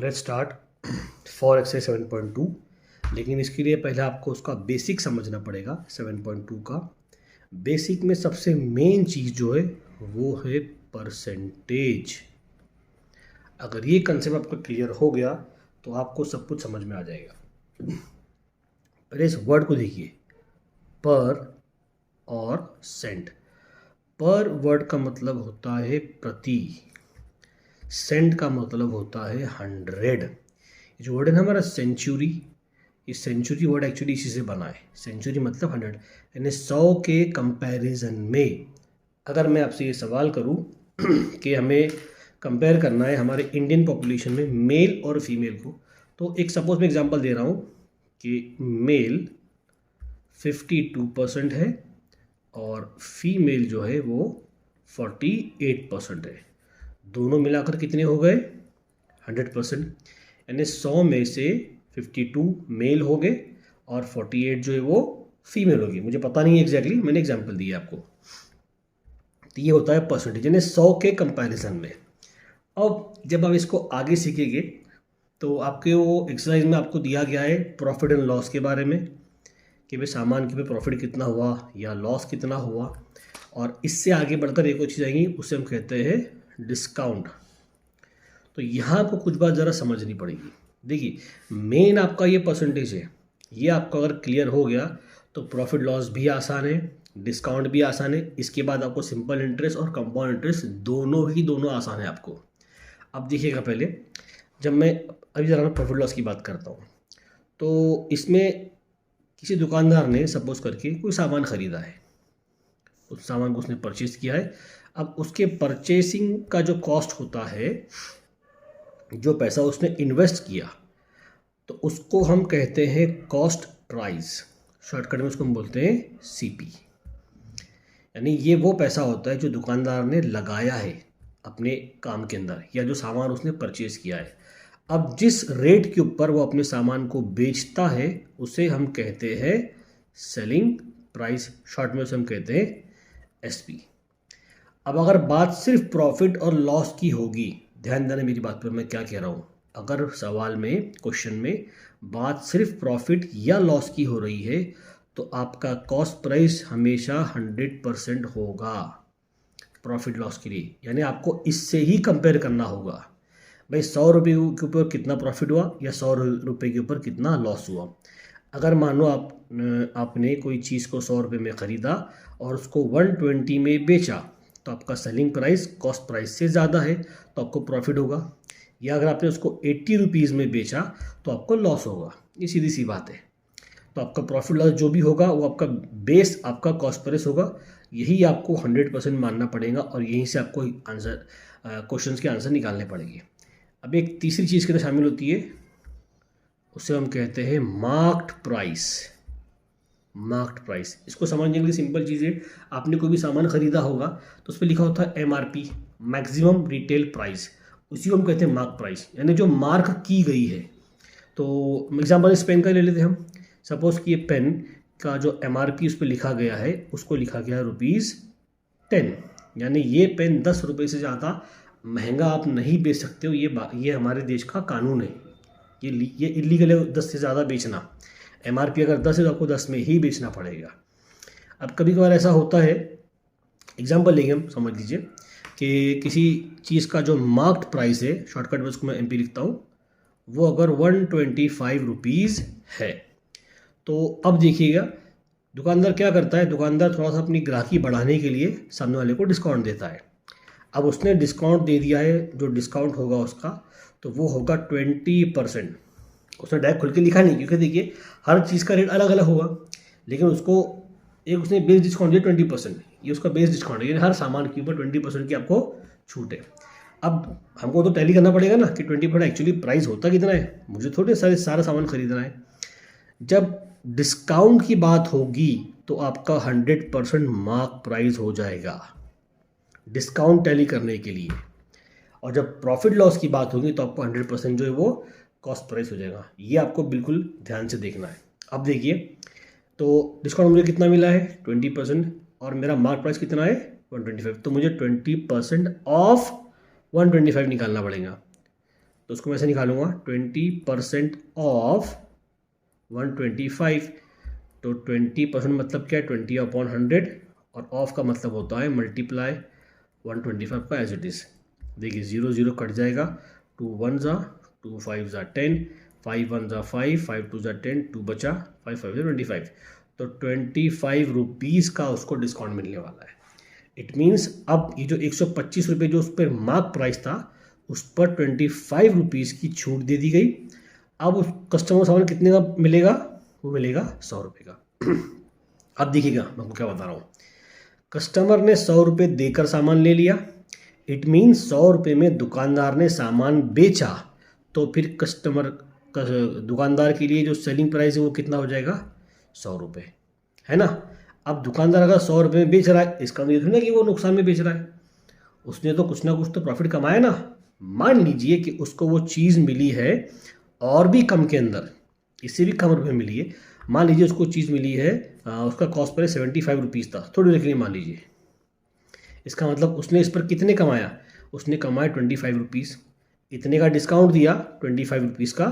Let's start for exercise 7.2। लेकिन इसके लिए पहले आपको उसका बेसिक समझना पड़ेगा। 7.2 का बेसिक में सबसे मेन चीज़ जो है वो है परसेंटेज। अगर ये कंसेप्ट आपका क्लियर हो गया तो आपको सब कुछ समझ में आ जाएगा। पहले इस वर्ड को देखिए, पर और सेंट। पर वर्ड का मतलब होता है प्रति, सेंट का मतलब होता है 100। जो वर्ड है ना हमारा सेंचुरी, ये सेंचुरी वर्ड एक्चुअली इसी से बना है। सेंचुरी मतलब 100, यानी 100 के कंपैरिजन में अगर मैं आपसे ये सवाल करूं कि हमें कंपेयर करना है हमारे इंडियन पॉपुलेशन में मेल और फीमेल को, तो एक सपोज मैं एग्जांपल दे रहा हूं कि मेल 52% है और फीमेल जो है वो 48% है। दोनों मिलाकर कितने हो गए? 100%। यानी 100 में से 52 मेल हो गए और 48 जो है वो फीमेल होगी। मुझे पता नहीं है एग्जैक्टली, मैंने एग्जांपल दिया आपको। तो ये होता है परसेंटेज, यानी 100 के कंपैरिजन में। अब जब आप इसको आगे सीखेंगे तो आपके वो एक्सरसाइज में आपको दिया गया है प्रॉफिट एंड लॉस के बारे में कि भाई सामान के पे प्रॉफिट कितना हुआ या लॉस कितना हुआ। और इससे आगे बढ़कर एक और चीज़ आएगी, उसे हम कहते हैं डिस्काउंट। तो यहाँ आपको कुछ बात ज़रा समझनी पड़ेगी। देखिए, मेन आपका ये परसेंटेज है, ये आपका अगर क्लियर हो गया तो प्रॉफिट लॉस भी आसान है, डिस्काउंट भी आसान है। इसके बाद आपको सिंपल इंटरेस्ट और कंपाउंड इंटरेस्ट दोनों आसान है आपको। अब देखिएगा, पहले जब मैं अभी ज़रा प्रॉफिट लॉस की बात करता हूँ तो इसमें किसी दुकानदार ने सपोज करके कोई सामान ख़रीदा है, उस सामान को उसने परचेज किया है। अब उसके परचेसिंग का जो कॉस्ट होता है, जो पैसा उसने इन्वेस्ट किया, तो उसको हम कहते हैं कॉस्ट प्राइस। शॉर्टकट में उसको हम बोलते हैं सीपी। यानी ये वो पैसा होता है जो दुकानदार ने लगाया है अपने काम के अंदर, या जो सामान उसने परचेज किया है। अब जिस रेट के ऊपर वो अपने सामान को बेचता है उसे हम कहते हैं सेलिंग प्राइस। शॉर्ट में उसे हम कहते हैं एसपी। अब अगर बात सिर्फ प्रॉफिट और लॉस की होगी, ध्यान देना मेरी बात पर, मैं क्या कह रहा हूँ। अगर सवाल में, क्वेश्चन में बात सिर्फ प्रॉफिट या लॉस की हो रही है तो आपका कॉस्ट प्राइस हमेशा 100% होगा प्रॉफिट लॉस के लिए। यानी आपको इससे ही कंपेयर करना होगा, भाई 100 रुपये के ऊपर कितना प्रॉफिट हुआ या 100 रुपये के ऊपर कितना लॉस हुआ। अगर मानो आपने कोई चीज़ को 100 रुपये में ख़रीदा और उसको 120 में बेचा तो आपका सेलिंग प्राइस कॉस्ट प्राइस से ज़्यादा है तो आपको प्रॉफिट होगा। या अगर आपने उसको 80 रुपीज़ में बेचा तो आपको लॉस होगा। ये सीधी सी बात है। तो आपका प्रॉफिट लॉस जो भी होगा वो आपका बेस, आपका कॉस्ट प्राइस होगा। यही आपको 100% मानना पड़ेगा और यहीं से आपको आंसर, क्वेश्चंस के आंसर निकालने पड़ेंगे। अब एक तीसरी चीज़ के अंदर शामिल होती है, उसे हम कहते हैं मार्क्ड प्राइस। मार्क्ड प्राइस, इसको समझने के लिए सिंपल चीज़ है, आपने कोई भी सामान खरीदा होगा तो उस पर लिखा होता है MRP, मैक्सिमम रिटेल प्राइस। उसी को हम कहते हैं मार्क प्राइस, यानी जो मार्क की गई है। तो एग्जाम्पल इस पेन का ले लेते हैं हम। सपोज कि ये पेन का जो MRP उस पर लिखा गया है, उसको लिखा गया है ₹10। यानी ये पेन 10 रुपये से ज़्यादा महंगा आप नहीं बेच सकते हो। ये हमारे देश का कानून है। ये इलीगल है 10 से ज़्यादा बेचना। MRP अगर 10 है तो आपको 10 में ही बेचना पड़ेगा। अब कभी कभार ऐसा होता है, एग्जांपल लेंगे हम, समझ लीजिए कि किसी चीज़ का जो मार्क्ड प्राइस है, शॉर्टकट में उसको मैं MP लिखता हूँ, वो अगर 125 रुपीज़ है तो अब देखिएगा दुकानदार क्या करता है। दुकानदार थोड़ा सा अपनी ग्राहकी बढ़ाने के लिए सामने वाले को डिस्काउंट देता है। अब उसने डिस्काउंट दे दिया है, जो डिस्काउंट होगा उसका तो वो होगा 20%। उसने डायरेक्ट खुल के लिखा नहीं, क्योंकि देखिए हर चीज़ का रेट अलग अलग होगा, लेकिन उसको एक उसने बेस डिस्काउंट दिया 20%। ये उसका बेस डिस्काउंट है, यानी हर सामान के ऊपर 20% की आपको छूट है। अब हमको तो टैली करना पड़ेगा ना कि 20% एक्चुअली प्राइस होता कितना है, मुझे थोड़े सारा सामान खरीदना है। जब डिस्काउंट की बात होगी तो आपका 100% मार्क प्राइस हो जाएगा डिस्काउंट टैली करने के लिए। और जब प्रॉफिट लॉस की बात होगी तो आपको 100% जो है वो कॉस्ट प्राइस हो जाएगा। ये आपको बिल्कुल ध्यान से देखना है। अब देखिए, तो डिस्काउंट मुझे कितना मिला है 20% और मेरा मार्क प्राइस कितना है 125, तो मुझे 20% ऑफ 125 निकालना पड़ेगा। तो उसको मैं ऐसे निकालूंगा 20% ऑफ 125, तो 20% मतलब क्या है 20/100, और ऑफ का मतलब होता है मल्टीप्लाई 125 का एज इट इज़। देखिए 0 0 कट जाएगा, 2 1 ज़ा 2 5 ज़ा 10, 5 1 ज़ा 5, 5 2 ज़ा 10, 2 बचा, 5 5 ज़ा 25, तो 25 रुपीज़ का उसको डिस्काउंट मिलने वाला है। इट मीन्स अब ये जो 125 रुपये जो उस पर मार्क प्राइस था उस पर 25 रुपीज़ की छूट दे दी गई। अब उस कस्टमर को सामान कितने का मिलेगा, वो मिलेगा 100 रुपये का। अब देखिएगा मैं आपको क्या बता रहा हूँ, कस्टमर ने 100 रुपये देकर सामान ले लिया, इट मीन्स 100 रुपये में दुकानदार ने सामान बेचा, तो फिर कस्टमर दुकानदार के लिए जो सेलिंग प्राइस है वो कितना हो जाएगा 100 रुपये, है ना। अब दुकानदार अगर 100 रुपये में बेच रहा है, इसका मतलब थोड़ी ना कि वो नुकसान में बेच रहा है, उसने तो कुछ ना कुछ तो प्रॉफिट कमाया ना। मान लीजिए कि उसको वो चीज़ मिली है और भी कम के अंदर, इससे भी कम रुपये मिली है, मान लीजिए उसको चीज़ मिली है उसका कॉस्ट पहले 75 रुपीज़ था, थोड़ी देर के लिए मान लीजिए, इसका मतलब उसने इस पर कितने कमाया, उसने कमाया 25 रुपीज़, इतने का डिस्काउंट दिया 25 रुपीज़ का,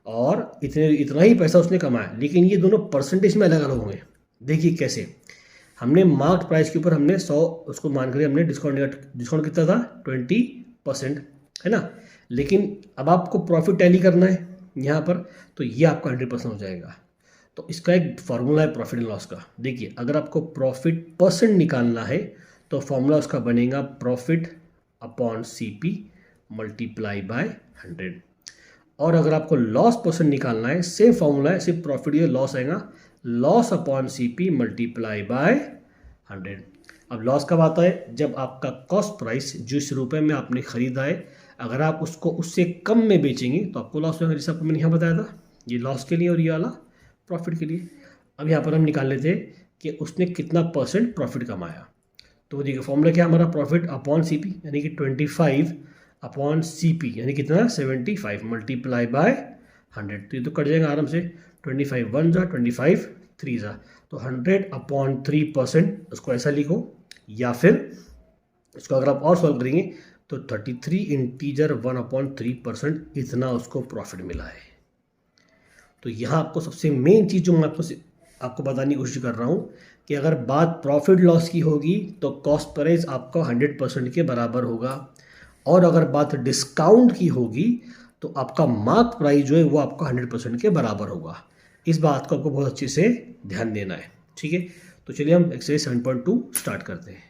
और इतना ही पैसा उसने कमाया, लेकिन ये दोनों परसेंटेज में अलग अलग होंगे। देखिए कैसे, हमने मार्क्ड प्राइस के ऊपर हमने 100 उसको मान कर हमने डिस्काउंट कितना था 20%, है ना। लेकिन अब आपको प्रॉफिट टैली करना है यहाँ पर, तो ये आपका 100% हो जाएगा। तो इसका एक फार्मूला है प्रॉफिट एंड लॉस का। देखिए अगर आपको प्रॉफिट परसेंट निकालना है तो फॉर्मूला उसका बनेगा profit upon CP multiply by 100, और अगर आपको लॉस परसेंट निकालना है सेम फॉर्मूला है, सिर्फ प्रॉफिट या लॉस आएगा loss upon CP multiply by 100। अब लॉस कब आता है, जब आपका कॉस्ट प्राइस जिस रुपए में आपने ख़रीदा है अगर आप उसको उससे कम में बेचेंगे तो आपको लॉस होगा, जैसे आपको मैंने यहाँ बताया था, ये लॉस के लिए और ये वाला प्रॉफिट के लिए। अब यहाँ पर हम निकाल लेते हैं कि उसने कितना परसेंट प्रॉफिट कमाया। तो देखिए फॉर्मूला क्या हमारा, प्रॉफिट अपॉन CP यानी कि 25 अपॉन CP यानी कितना 75 मल्टीप्लाई बाय 100, तो ये तो कट जाएगा आराम से, 25 1 जा 25 3 जा, तो 100/3%, उसको ऐसा लिखो, या फिर इसको अगर आप और सॉल्व करेंगे तो 33 इंटीजर 1/3% इतना उसको प्रॉफिट मिला है। तो यहाँ आपको सबसे मेन चीज़ जो मैं आपको बताने की कोशिश कर रहा हूँ कि अगर बात प्रॉफिट लॉस की होगी तो कॉस्ट प्राइस आपका 100% के बराबर होगा, और अगर बात डिस्काउंट की होगी तो आपका मार्क प्राइस जो है वो आपका 100% के बराबर होगा। इस बात को आपको बहुत अच्छे से ध्यान देना है, ठीक है। तो चलिए हम एक्सरसाइज 7.2 स्टार्ट करते हैं।